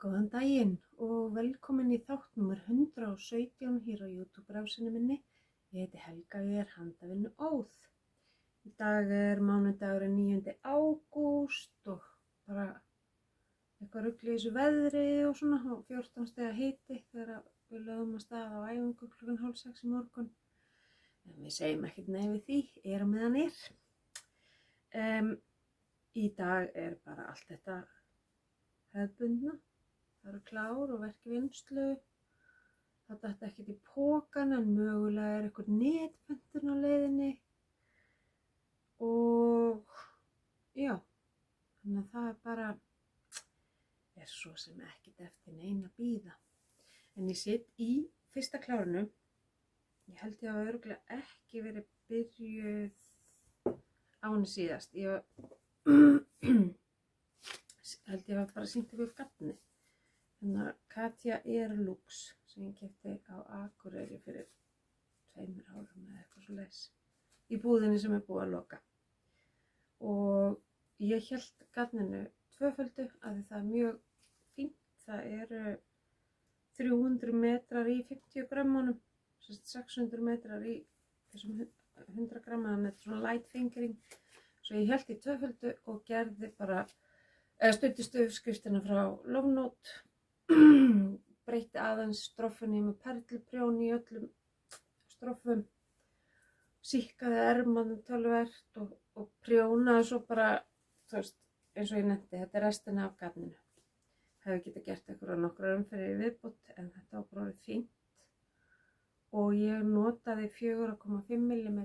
Góðan daginn og velkomin í þátt númer 117 hér á YouTube-rásinu minni. Ég heiti Helga og ég er handavinnu Óð. Í dag er mánudagurinn 9. ágúst og bara eitthvað rugl í þessu veðri og svona og 14 stiga hiti þegar við lögum að stað á æfingu klukkan 5:30 í morgun. En við segjum ekkert nei við því, erum meðan er. Í dag er bara allt þetta hefðbundna. Það eru klár og verk í vinnslu. Það datt ekkert í pokan en mögulega er eitthvað netpöntun á leiðinni. Og já, þannig að það er bara, er svo sem ekkert eftir neina að bíða. En ég sit í fyrsta klárinu. Ég held ég hafa örugglega ekki verið byrjuð á henni síðast. Ég held ég hafa bara sýnt ykkur gatni. Þannig að Katja Airlux sem ég keypti á Akureyri fyrir 2 árum eða eitthvað svoleiðis. Í búðinni sem er búið að loka. Og ég hélt gatninu tvöföldu af því það er mjög fínt. Það eru 300 metrar í 50 grammunum, 600 metrar í þessum 100 gramma, þannig að þetta er svona light fingering. Svo ég hélt í tvöföldu og gerði bara, studdist uppskriftina frá Love Note, breytti aðeins stroffunni með perluprjón í öllum stroffum, síkkaði ermann töluvert og prjónaði svo bara, þú veist, eins og ég nefndi, þetta er restina af gatninu. Hefði getað gert einhverja nokkrar umferðir í viðbót en þetta var bara fínt. Og ég notaði 4,5 mm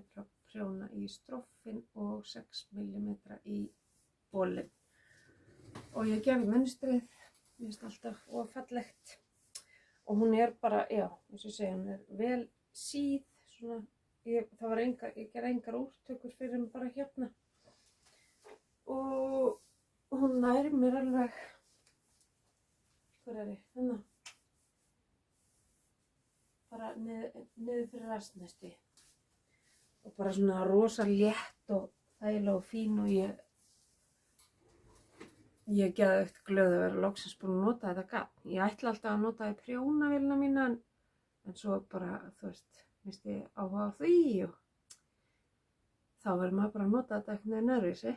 prjóna í stroffin og 6 mm í bólinn. Og ég gerði munstrið, mér finnst alltaf fallegt. Og hún er bara, já, eins og ég segi, hún er vel síð, svona, ég gerði engar úrtökur fyrir mig bara hérna. Og hún næri mér alveg, hvað er ég, hérna, bara niður fyrir rastnæsti. Og bara svona rosa létt og þægileg og fín og ég geði eftir glöð að vera loksins búin að nota þetta gatn. Ég ætla alltaf að nota í prjónavélina mína en svo bara, þú veist, misti ég áhuga á því og þá verður maður bara að nota þetta eitthvað með nörvísi.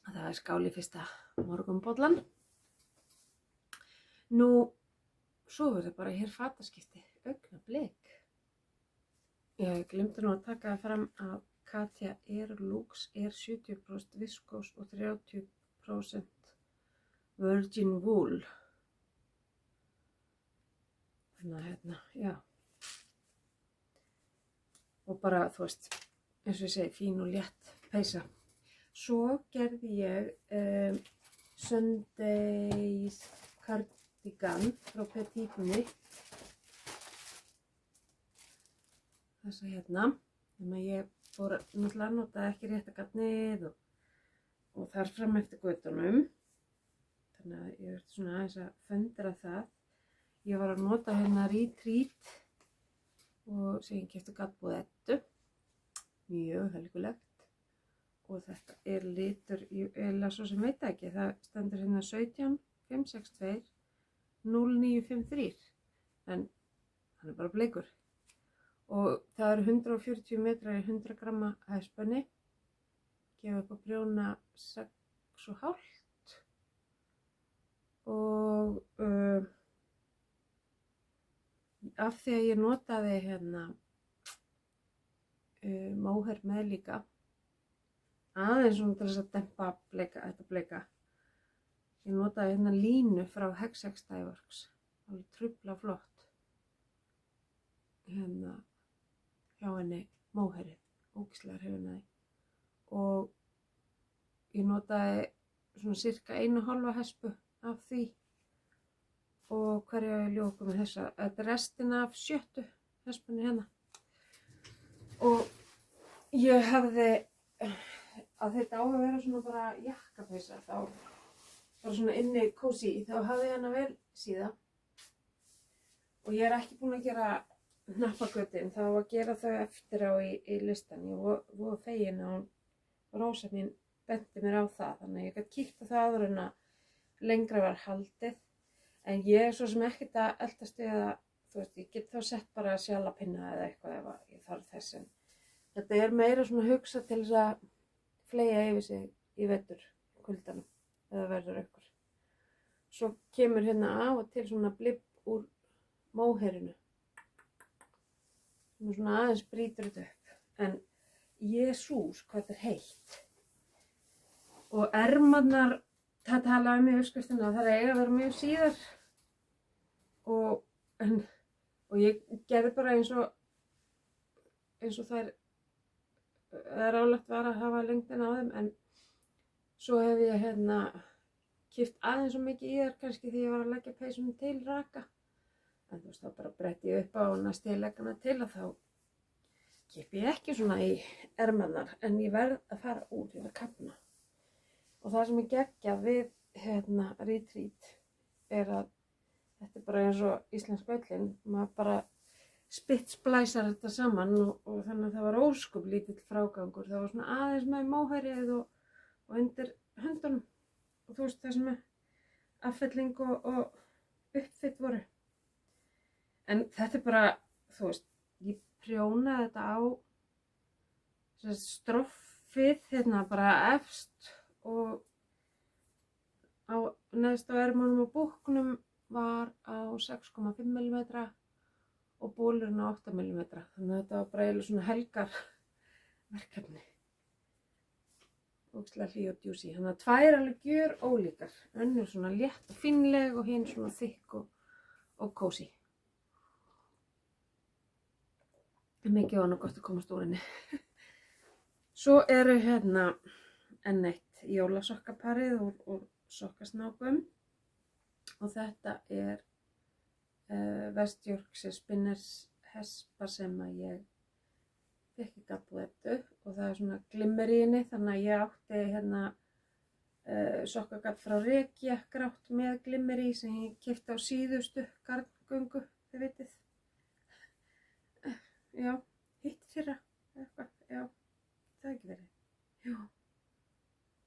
Það er skál í fyrsta morgunbollan. Nú, svo verður bara hér fataskipti, augnablik. Ég glemdi nú að taka það fram að Katja Airlux er 70% viskós og 30% virgin wool. Þannig að hérna, já. Og bara, þú veist, eins og ég segi, fín og létt peysa. Svo gerði ég Sundays cardigan frá Petitpunni. Þessa hérna. Þannig að ég fór náttúrulega að nota ekki rétta gatnið og þar fram eftir götunum. Þannig að ég verði svona aðeins að föndra það. Ég var að nota hérna Retreat og sem ég keypti gatbúð Eddu. Mjög helgulegt. Og þetta er litur, eða svo sem veit ekki, það stendur hérna 17 562 0953 en hann er bara bleikur. Og það eru 140 metrar í 100 gramma hefspenni. Gefa upp að prjóna 6,5. Og af því að ég notaði hérna móher með líka. Aðeins svona til þess að dempa þetta bleika. Ég notaði hérna línu frá Hexex Dyeworks. Alveg trufla flott. Hérna hjá henni móherið, ógeðslega hrifin af því. Og ég notaði svona cirka 1,5 hespu af því. Og hverja ég ljóku með þessa, þetta er restina af 7. hespunni hérna. Og ég hefði, að þetta á að vera svona bara jakkapeysa, þá bara svona inni kósí, þá hafði ég hana vel síða. Og ég er ekki búin að gera hnappagötin, þá að gera þau eftir á í listan. Ég var fegin að hún, Rósa mín, benti mér á það, þannig að ég gæti kíkt á það áður en að lengra var haldið. En ég svo sem ekkert að eldast við að, þú veist, ég get þá sett bara sjalapinna eða eitthvað ef ég þarf þess. En þetta er meira svona hugsa til þess að fleygja yfir sig í vetur, kuldanum, eða verður ykkur. Svo kemur hérna af og til svona blipp úr móheyrinu. Svona aðeins brýtur þetta upp. En Jesús, hvað þetta er heitt. Og ermarnar, það talaði um í uppskriftina, það eiga að vera mjög síðar. Og ég gerði bara eins og það er álegt var að hafa lengdina á þeim, en svo hef ég kipt aðeins svo mikið í þær kannski því ég var að leggja peysunum til raka. En þú veist, þá bara bretti ég upp á og næst ég legg hana til og þá kipi ég ekki svona í ermarnar, en ég verð að fara út, ég verð að kafna. Og það sem ég geggja við retreat er að þetta er bara eins og íslensk öllin, maður bara spitsblæsar þetta saman og þannig að það var óskup lítill frágangur. Það var svona aðeins með móheyrið og undir höndunum og þú veist það sem er affelling og uppfytt voru. En þetta er bara, þú veist, ég prjónaði þetta á stroffið bara efst og á neðst á ermunum og búknum var á 6,5 mm og bólurinn á 8 mm. Þannig að þetta var bara eiginlega svona helgar verkefni. Ógeðslega hlý og djúsí. Þannig að tvær alveg gjör ólíkar. Önnur svona létt og fínleg og hinn svona þykk og kósí. Mikið var nú gott að komast úr henni. Svo eru enn eitt jólasokkaparið úr sokkasnákum og þetta er West Yorkshire Spinners hespa sem að ég fékk í gatbúðettu og það er svona glimmer í henni, þannig að ég átti sokkagatt frá Rekia grátt með glimmer í sem ég keypti á síðustu garngöngu, þið vitið. Já, hitt fyrra eitthvað, já, það ekki verið. Já.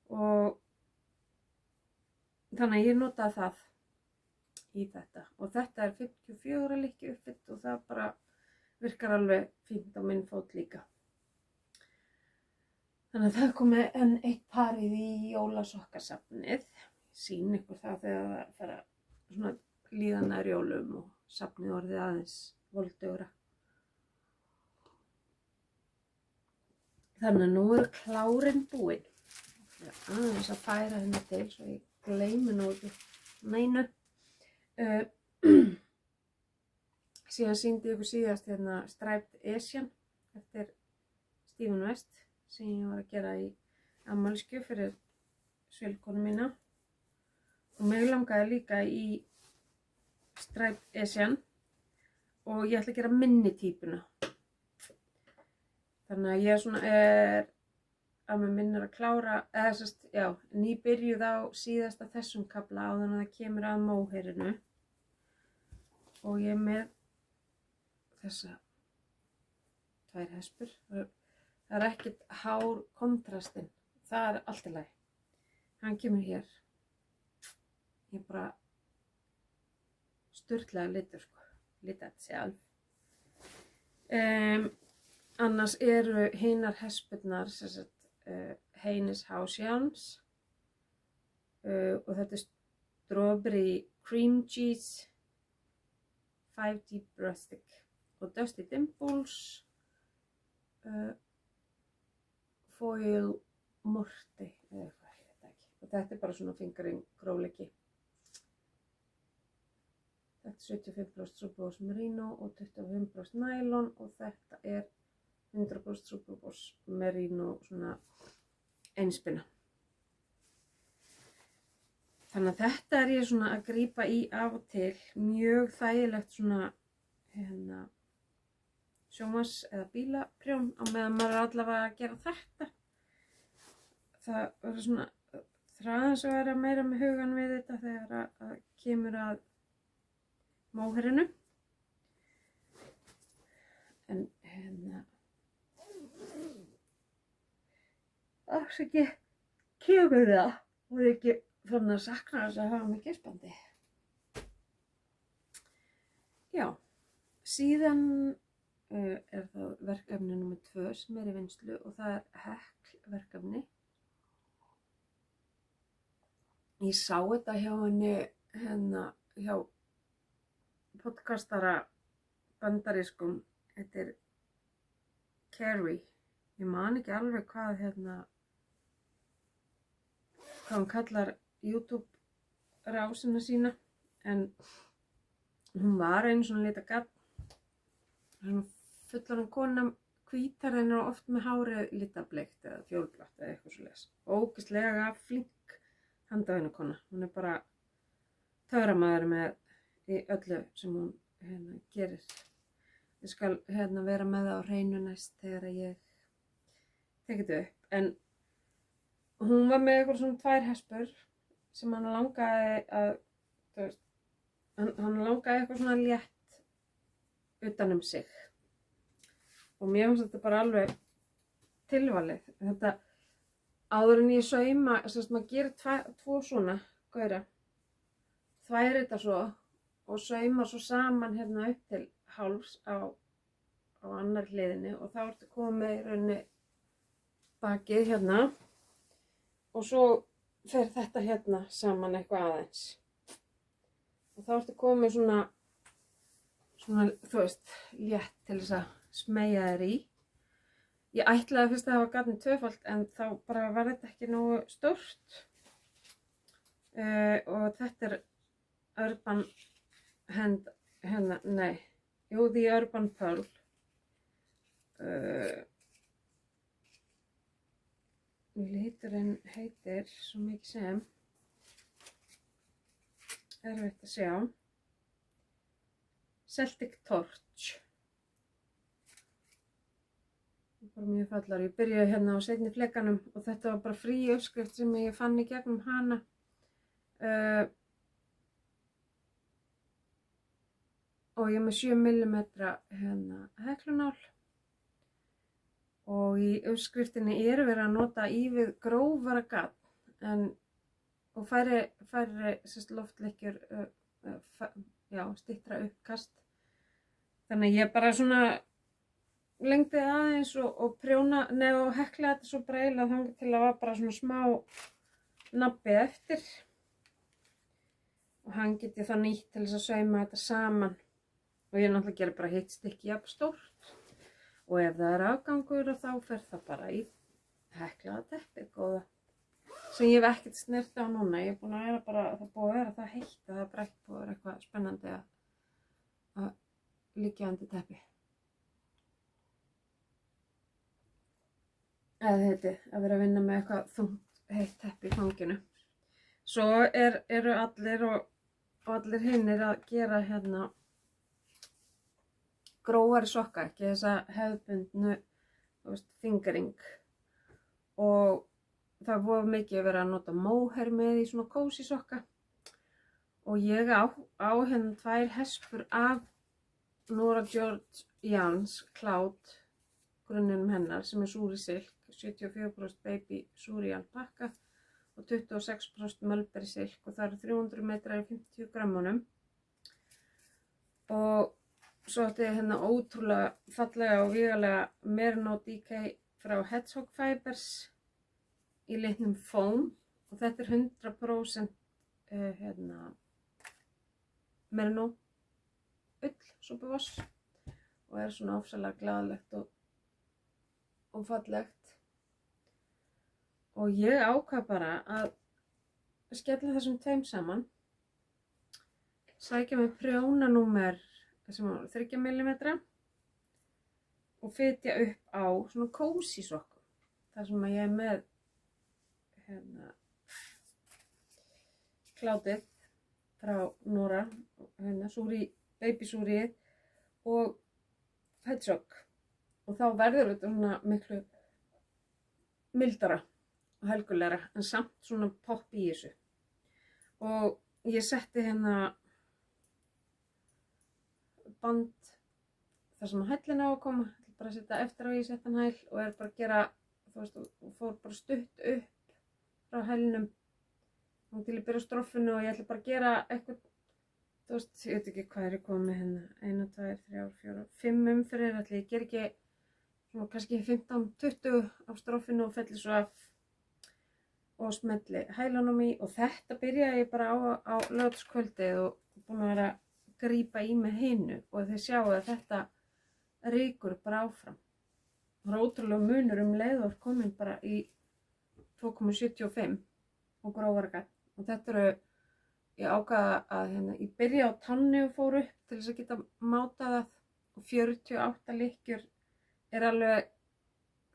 Og þannig að ég notaði það í þetta og þetta er 54 likki uppfytt og það bara virkar alveg fínt á minn fót líka. Þannig að það komið enn eitt parið í jólasokkasafnið. Sýn ykkur það þegar það fer að svona líða nær jólum og safnið orðið aðeins voldugra. Þannig að nú er klárin búinn. Aðeins að færa henni til svo ég gleymi nú ekki neinu. Síðan sýndi ég ykkur síðast Striped Asian eftir Stephen West sem ég var að gera í afmælisgjöf fyrir svilkonu mína. Og mig langaði líka í Striped Asian og ég ætla að gera minni típuna. Þannig að ég svona að með minnir að klára, nýbyrjuð á síðasta þessum kafla áður en það kemur að móheyrinu. Og ég er með þessa tvær hespur. Það er ekkert hár kontrastinn, það er allt í lagi. Hann kemur hér. Ég bara sturlaði litur sko, litað sjálf. Annars eru hinar hespurnar Heinis Hausjáns og þetta er Strawberry Cream Cheese 5 Deep Rustic og Dusty Dimples Foil Morty eða eitthvað, ég veit ekki. Og þetta er bara svona fingering grófleiki. Þetta er 75% Superwash Merino og 25% nylon og þetta er 100% Superwash Merino svona einspinna. Þannig að þetta er ég svona að grípa í af og til, mjög þægilegt svona sjónvarps- eða bílaprjón á meðan maður er allavega að gera þetta. Það verður svona þráðans að vera meira með hugan við þetta þegar að kemur að móheyrinu. En afsakið kemur það. Það er ekki fann að sakna þess að hafa mig geispandi. Já, síðan er það verkefni númer 2 sem í vinnslu og það er Hekl-verkefni. Ég sá þetta hjá henni hjá podcastara bandarískum, þetta er Carrie. Ég man ekki alveg hvað hann kallar YouTube rásina sína, en hún var einu svona lita gabb, svona fullorðin kona, hvítar en oft með hárið litableikt eða fjólublátt eða eitthvað svoleiðis. Ógeðslega flink handavinnukona. Hún er bara töframaður með í öllu sem hún gerir. Ég skal vera með það á hreinu næst þegar ég tek þetta upp. En hún var með eitthvað svona 2 hespur sem hann langaði að, þú veist, hann langaði eitthvað svona létt utan um sig. Og mér finnst þetta bara alveg tilvalið. Þetta áður en ég sauma, þess að maður gerir 2 svona gaura, þværir þetta svo og saumar svo saman upp til hálfs á annar hliðinni og þá ertu komið í rauninni bakið og svo fer þetta saman eitthvað aðeins. Og þá ertu komið svona, þú veist, létt til þess að smeygja þér í. Ég ætlaði fyrst að hafa gatnið 2-falt en þá bara var þetta ekki nógu stórt. Og þetta er Urban Hand, The Urban Pearl. Liturinn heitir svo mikið sem erfitt að sjá. Celtic Torch. Bara mjög fallar. Ég byrjaði á seinni flekanum og þetta var bara frí uppskrift sem ég fann í gegnum hana. Og ég er með 7 mm heklunál. Og í uppskriftinni er verið að nota ívið grófara gat og færri loftlekkjur, styttra uppkast. Þannig ég bara svona lengdi aðeins og prjóna og hekla þetta svo breila þangað til að var bara svona smá nabbi eftir. Og hann get ég þá nýtt til þess að sauma þetta saman. Og ég náttúrulega gera bara hitt stykki jafn stórt. Og ef það er afgangur þá fer það bara í heklaða teppið góða. Sem ég hef ekkert snert á núna. Ég er búin að vera bara, það búið að vera það heitt að það er bara ekki búið að vera eitthvað spennandi að liggja undir teppi. Eða heiti, að vera að vinna með eitthvað þungt heitt teppi í fanginu. Svo eru allir og allir hinnir að gera grófari sokka, ekki þessa hefðbundnu, þú veist, fingering. Og það voru mikið verið að nota móher með í svona kósí sokka. Og ég á 2 hespur af Nora George Jans Cloud grunninum hennar sem er súri silk, 74% baby súri alpakka og 26% mulberry silk og það eru 300 metrar í 50 grammunum. Og svo átti ég ótrúlega fallega og vígalega Merino DK frá Hedgehog Fibers í litnum foam og þetta er 100% Merino ull, súpuvass og er svona ofsalega glaðlegt og fallegt. Og ég ákvað bara að skella þessum 2 saman, sækja með prjónanúmer sem var 3 mm og fitja upp á svona kósí sokkum. Þar sem ég er með Cloudið frá Nora, baby súrið og Hedgehog. Og þá verður þetta svona miklu mildara og helgulegra en samt svona popp í þessu. Og ég setti band þar sem hællin á að koma, bara að setja eftir á ég sett hann hæll og er bara að gera, þú veist, og fór bara stutt upp frá hælnum Hún til að byrja á stroffinu og ég ætla bara að gera eitthvað, þú veist, ég veit ekki hvað ég komið með hérna, 1, 2, 3, 4, 5 umferðir, ætla ég ger ekki svona kannski 15-20 á stroffinu og felli svo af og smelli hælunum í og þetta byrjaði ég bara á laugardagskvöldið og búin að vera að grípa í með hinu og þið sjáu að þetta rýkur bara áfram. Það er ótrúlega munur leið og komin bara í 2,75 og grófarga og þetta eru, ég ákvaða að ég byrja á tanni og fór upp til þess að geta mátað það og 48 lykkjur er alveg,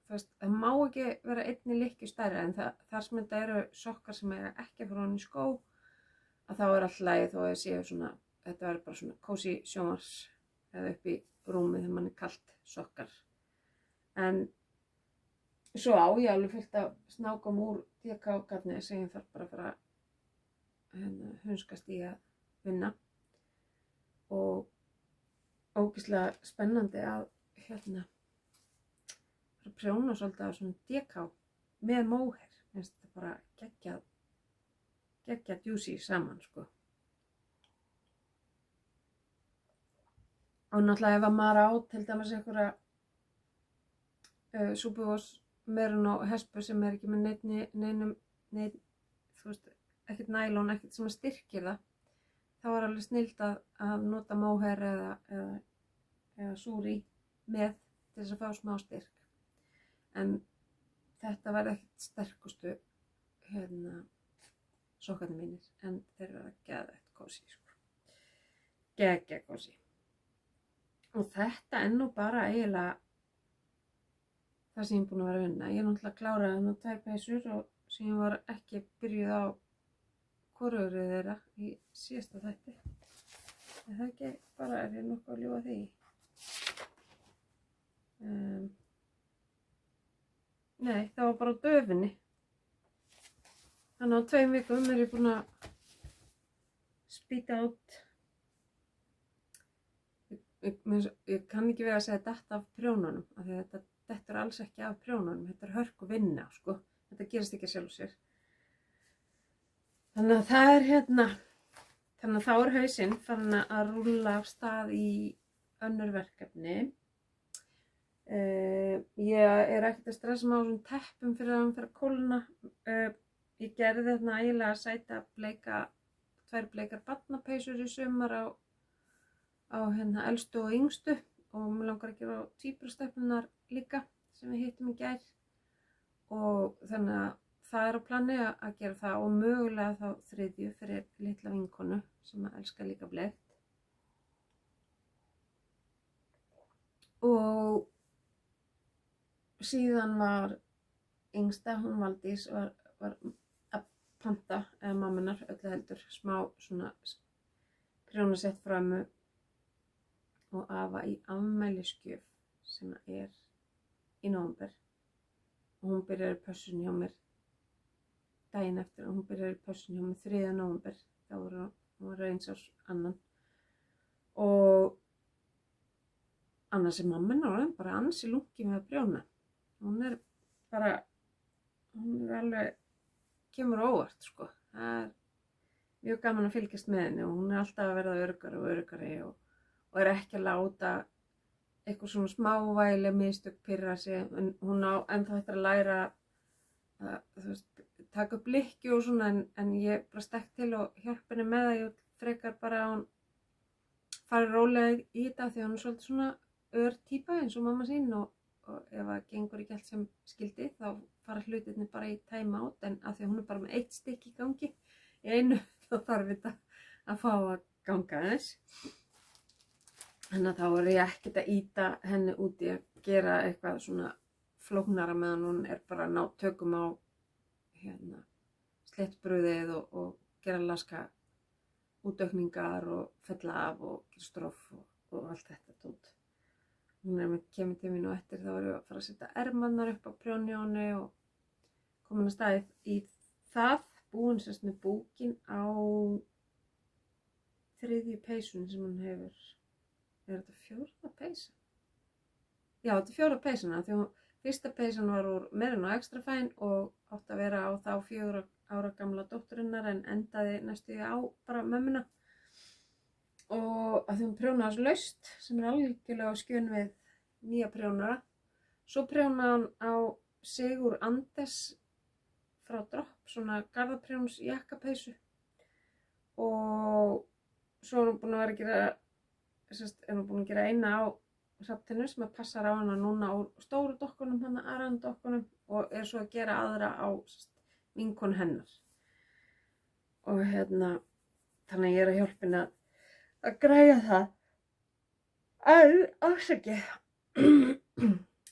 þú veist, það má ekki vera einni lykkju stærri en þar sem þetta eru sokkar sem eiga ekki að fara ofan í skó að þá er alltaf lagi þó að ég séu svona, þetta verður bara svona cozy sjónvars eða upp í rúmið þegar mann er kalt sokkar. En svo á ég alveg fullt af snákum úr DK-garni sem ég þarf bara að fara hunskast í að vinna og ógeðslega spennandi að fara að prjóna svolítið á svona DK með móhair. Finnst þetta bara geggjað djúsi saman sko. Og náttúrulega ef að maður á til dæmis einhverja súpuvós merun og hespu sem er ekki með neinum, þú veist, ekkert nælon, ekkert sem styrkir það, þá er alveg snillt að nota móhair eða súri með til þess að fá smá styrk. En þetta verði ekkert sterkustu sokkarnir mínir, en þeir verða geðveikt kósí sko. Geggjað kósí. Og þetta er nú bara eiginlega það sem ég er búin að vera að vinna. Ég er náttúrulega kláraði nú 2 peysur og sem ég var ekki byrjuð á hvorugri þeirra í síðasta þætti. Er það ekki bara, er ég nokkuð að ljúga því? Nei, það var bara á döfinni. Þannig á 2 vikum er ég búin að spýta út. Ég kann ekki vera að segja þetta af prjónunum, af því að þetta er alls ekki af prjónunum, þetta er hörku vinna, sko. Þetta gerist ekki sjálf sér. Þannig að það er þannig að þá er hausinn farin að rúlla af stað í önnur verkefni. Ég er ekkert að stressa mig á svona teppum fyrir að hann fyrir að kólna. Ég gerði þarna ægilega sæta 2 bleikar barnapeysur í sumar á elstu og yngstu og mér langar að gera tvíburastelpurnar líka sem við hittum í gær og þannig að það er á plani að gera það og mögulega þá 3. fyrir litla vinkonu sem elskar líka bleikt. Og síðan var yngsta, hún Valdís, var að panta, eða mammunar öllu heldur, smá svona prjónasett frá ömmu og afa í afmælisgjöf sem er í nóvember og hún byrjar í pössun hjá mér daginn eftir og hún byrjar í pössun hjá mér 3. nóvember, þá var 1 árs annan og annars er mamma hennar bara ansi lungi með að prjóna. Hún er alveg, kemur á óvart sko. Það er mjög gaman að fylgjast með henni og hún er alltaf að verða öruggari og er ekki að láta eitthvað svona smávægileg mistök pirra sig. Hún á ennþá eftir að læra að, þú veist, taka upp lykkju og svona en ég bara stekk til og hjálpa henni með það. Ég frekar bara að hún fari rólega í þetta því að hún er svolítið svona týpa eins og mamma sín og ef það gengur ekki allt sem skildi þá fara hlutirnir bara í time out en af því að hún er bara með 1 stykki í gangi í einu þá þarf þetta að fá að ganga aðeins. Þannig að þá er ég ekkert að ýta henni út í að gera eitthvað svona flóknara meðan hún er bara að ná tökum á sléttbrauðið og gera laska útaukningar og fella af og gera stroff og allt þetta tótt. Hún er með kemur til mín og eftir þá er ég að fara að setja ermarnar upp á prjónjónu og komin að staði í það, búin sérst með búkin á 3. peysun sem hún hefur. Er þetta 4. peysan? Já, þetta er 4. peysana því að 1. peysan var úr merun og extra fæn og átti að vera á þá 4 ára gamla dótturinnar en endaði næstu á bara mömmuna. Og að því hún prjónaði þessu laust sem algjörlega á skjön við nýja prjónara. Svo prjónaði hann á Sigur Anders frá Dropp, svona garðaprjóns jakkapeysu. Og svo er hún búin að gera eina á Hrafntinu sem passar á hana núna úr stóru dokkunum, hana Aran dokkunum, og er svo að gera aðra á vinkonu hennar. Og þannig að ég er að hjálpa henni að græja það. En afsakið.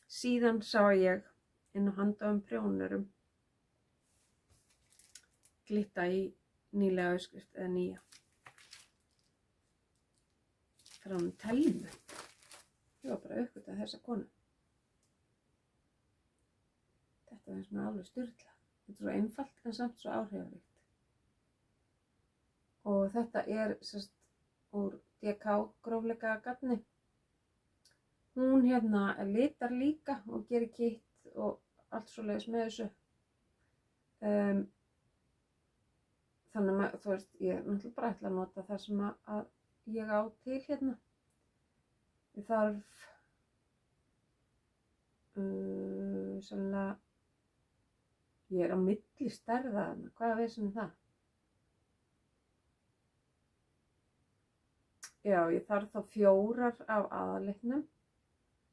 Síðan sá ég inn á handaðum prjónurum glitta í nýlega áskrift eða nýja. Frá hún Telmu. Ég var bara uppgötað þessa konu. Þetta finnst mér alveg sturlað. Þetta er svo einfalt en samt svo áhrifaríkt. Og þetta er úr DK grófleika garni. Hún litar líka og gerir kitt og allt svoleiðis með þessu. Þannig að þú veist, ég náttúrulega bara ætla að nota það sem að ég á til hérna. Ég þarf sannlega, ég er á milli stærða þarna, hvaða vesen er það? Já, ég þarf þá 4 af aðalitnum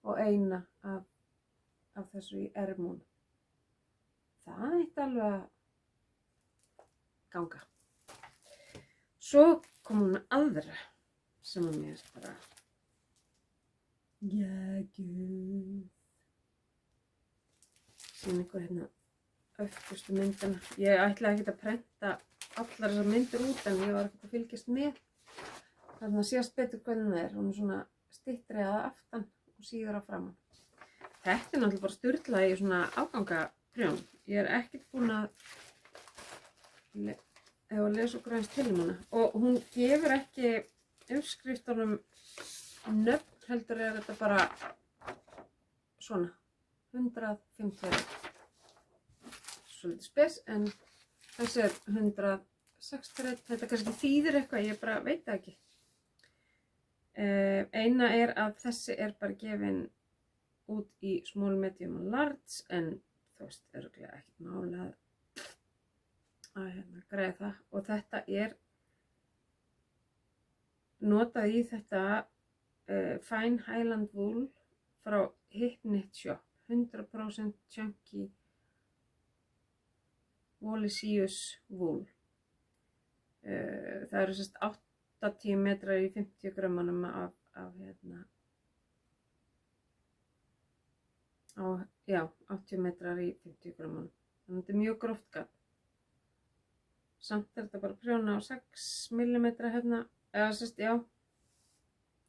og 1 af þessu í ermúnu. Það eitt alveg að ganga. Svo kom hún aðra sem að mér bara geggjuð. Sýn ykkur öftustu myndina. Ég ætlaði ekkert að prenta allar þessar myndir út en ég var ekkert að fylgjast með. Þannig að sést betur hvernig það er. Hún er svona styttri að aftan og síður á framan. Þetta er náttúrulega bara sturlað í svona ágangaprjón. Ég er ekkert búin að lesa okkur aðeins til hana. Og hún gefur ekki uppskriftunum nöfn, heldur er þetta bara svona 150. Svolítið spes, en þessi er 161. Þetta kannski þýðir eitthvað, ég bara veit það ekki. Eina er að þessi er bara gefin út í small, medium og large, en þú veist, örugglega ekkert máli að græða það. Og þetta er notað í þetta Fine Highland Wool frá Hip Knit Shop, 100% chunky Walisius wool. Það eru 80 metrar í 50 grömmunum af 80 metrar í 50 grömmunum. Þannig að þetta er mjög gróft garn. Samt er þetta bara prjóna á 6 mm eða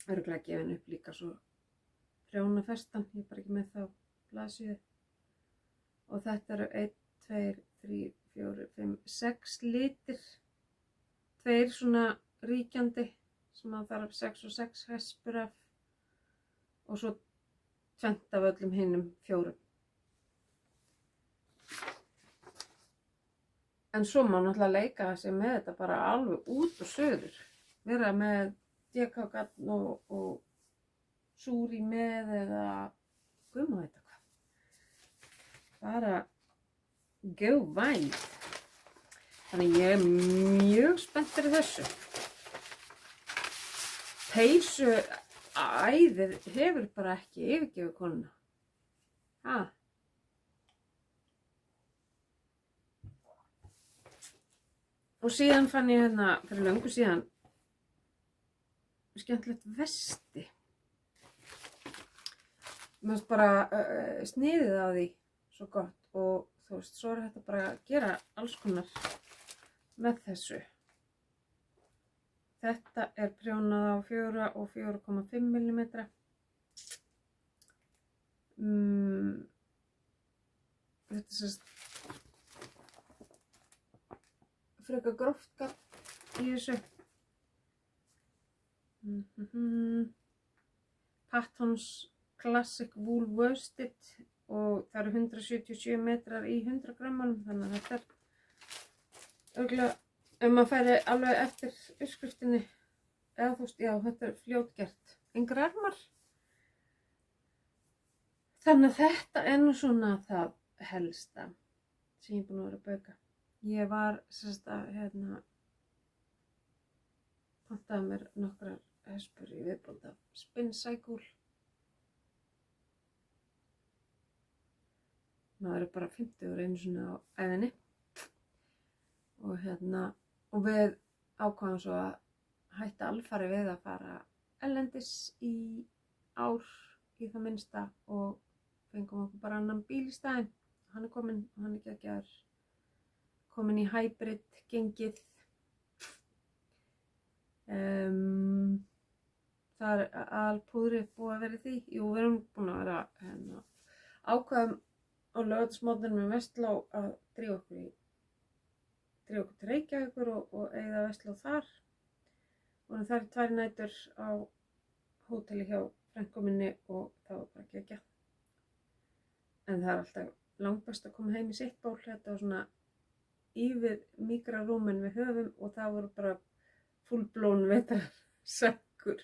örugglega gefin upp líka svo prjónafestan, ég er bara ekki með þá blaðsíðu. Og þetta eru 1, 2, 3, 4, 5, 6 litir. 2 svona ríkjandi sem að þarf 6 og 6 hespur af og svo 20 af öllum hinum 4. En svo má náttúrulega leika sig með þetta bara alveg út og söður. Vera með DK-garn og súri með eða guð má þetta hvað. Bara go wild. Þannig ég er mjög spennt fyrir þessu. Peysu æðið hefur bara ekki yfirgefið konuna. Ha? Og síðan fann ég fyrir löngu síðan skemmtilegt vesti. Mér finnst bara sniðið á því svo gott og þú veist, svo er þetta bara að gera alls konar með þessu. Þetta er prjónað á 4 og 4,5 mm. Þetta er frekar gróft garn í þessu. Pattons Classic Wool Worsted og það eru 177 metrar í 100 grömmunum, þannig að þetta er Örugglega, ef maður færi alveg eftir uppskriftinni, eða þú veist, já, þetta er fljótgert, engar armar. Þannig að þetta er nú svona það helsta sem ég er búin að vera að bauka. Ég var sérst að pantaði mér nokkrar hespur í viðbót af Spin Cycle. Maður er bara 50 einu sinni á ævinni. Og við ákváðum svo að hætta alfarið við að fara erlendis í ár í það minnsta og fengum okkur bara annan bíl í staðinn. Hann er kominn og hann er geggjaður, kominn í hybrid gengið. Það er alpúðrið búið að vera í því. Jú, við erum búin að vera ákvæðum á laugardagsmorgninum með Vestló að drífa okkur til Reykjavíkur og eyða Vestló þar. Og það er 2 nætur á hóteli hjá frænku minni og það var bara geggjað. En það er alltaf langbest að koma heim í sitt ból. Þetta var svona yfir mýkra rúmin við höfum og það voru bara fullblón vetrarsökkur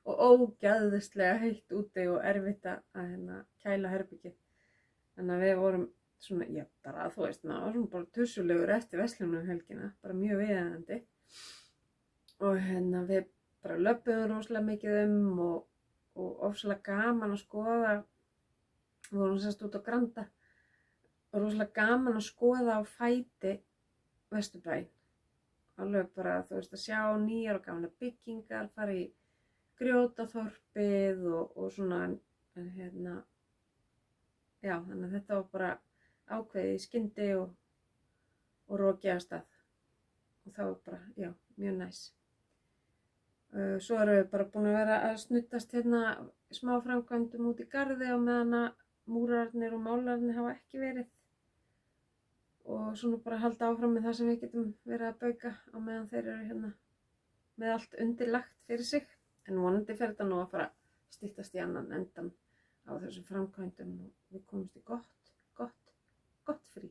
og ógeðslega heitt úti og erfitt að kæla herbergið. Þannig að við vorum svona, já bara þú veist, maður var svona bara tussulegur eftir verslunum helgina, bara mjög viðeigandi. Og við bara löbbuðum rosalega mikið og ofsalega gaman að skoða. Við vorum sérst út á Granda og rosalega gaman að skoða á fæti Vesturbæinn. Alveg bara, þú veist, að sjá nýjar og gamla byggingar, fara í Grjótaþorpið og svona, já, þannig að þetta var bara ákveðið í skyndi og rokið af stað. Og það var bara, já, mjög næs. Svo erum við bara búin að vera að snuddast smá framkvæmdum út í garði og meðan að múrararnir og málararnir hafa ekki verið. Og svona bara halda áfram með það sem við getum verið að bauka á meðan þeir eru með allt undirlagt fyrir sig. En vonandi fer þetta nú að fara að styttast í annan endan á þessum framkvæmdum og við komumst í gott frí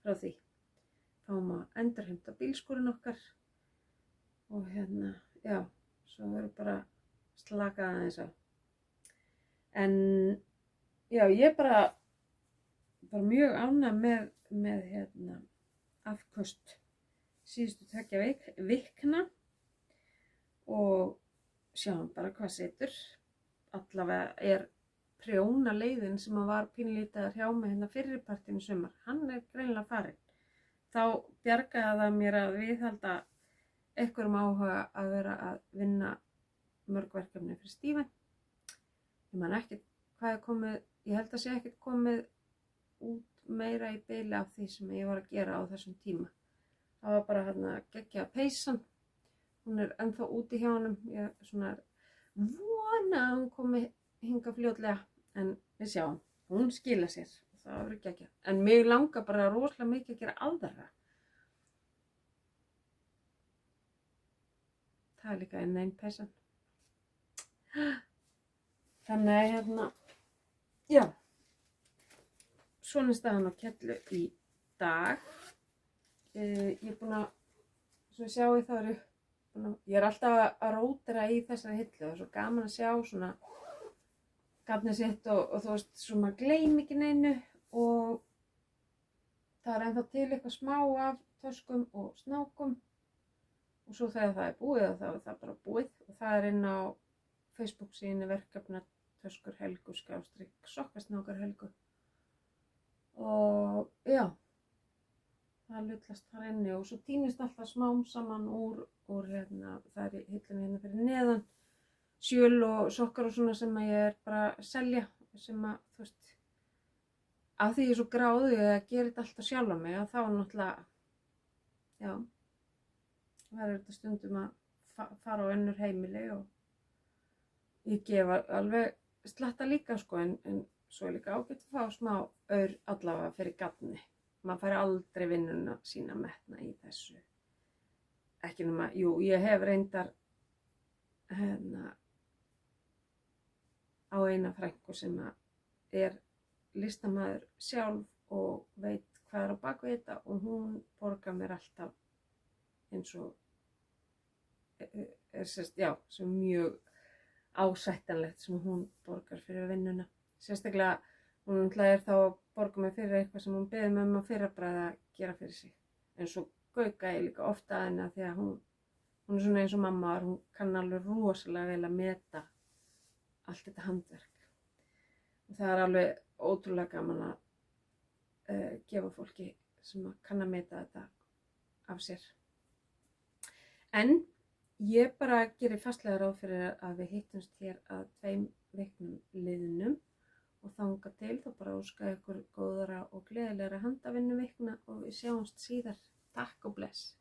frá því. Fáum að endurheimta bílskúrinn okkar og já, svo verður bara slakað aðeins á. En já, ég er bara mjög ánægð með afköst síðustu 2 vikna og sjáum bara hvað situr. Allavega er prjónaleiðin sem var pínlítið hjá mig fyrirpartinn í sumar, hann er greinilega farinn. Þá bjargaði það mér að viðhalda einhverjum áhuga að vera að vinna mörg verkefni fyrir Stíven. Ég man ekkert hvað er komið, ég held að sé ekkert komið út meira í bili af því sem ég var að gera á þessum tíma. Það var bara geggja peysan. Hún er ennþá úti hjá honum. Ég svona vona að hún komi hingað fljótlega, en við sjáum. Hún skila sér og það verður geggja. En mig langar bara rosalega mikið að gera aðra. Það er líka einn peysan. Þannig já. Svona staðan á Kellu í dag. Ég er búin að, svo sjáu ég er alltaf að rótera í þessari hillu. Það er svo gaman að sjá svona gatnið sitt og þú veist, svo maður gleymi ekki neinu og það er ennþá til eitthvað smá af töskum og snákum og svo þegar það er búið þá er það bara búið og það er inn á Facebook síðunni verkefna töskur Helgu / sokkasnákar Helgu. Og já, það lullast þar inni og svo týnist alltaf smám saman úr það er í hillunni fyrir neðan sjöl og sokkar og svona sem ég er bara að selja sem að, þú veist, af því ég er svo gráðu ég að gera þetta alltaf sjálf á mig og þá er náttúrulega, já, verður þetta stundum að fara á önnur heimili og ég gefa alveg slatta líka sko en svo er líka ágætt að fá smá aur allavega fyrir gatni. Maður fær aldrei vinnuna sína metna í þessu. Ekki nema, jú, ég hef reyndar á eina frænku sem er listamaður sjálf og veit hvað er á bak við þetta og hún borgar mér alltaf eins og sem mjög ásættanlegt sem hún borgar fyrir vinnuna. Sérstaklega hún er þá að borga mig fyrir eitthvað sem hún beðið mig að fyrrabræða að gera fyrir sig. En svo gauka ég líka ofta að henni því að hún er svona eins og mamma, hún kann alveg rosalega vel að meta allt þetta handverk. Og það er alveg ótrúlega gaman að gefa fólki sem kann að meta þetta af sér. En ég bara gerir fastlega ráð fyrir að við hittumst hér að 2 viknum liðnum og þangað til þá bara óska ykkur góðara og gleðilegra handavinnu vikna og við sjáumst síðar. Takk og bless.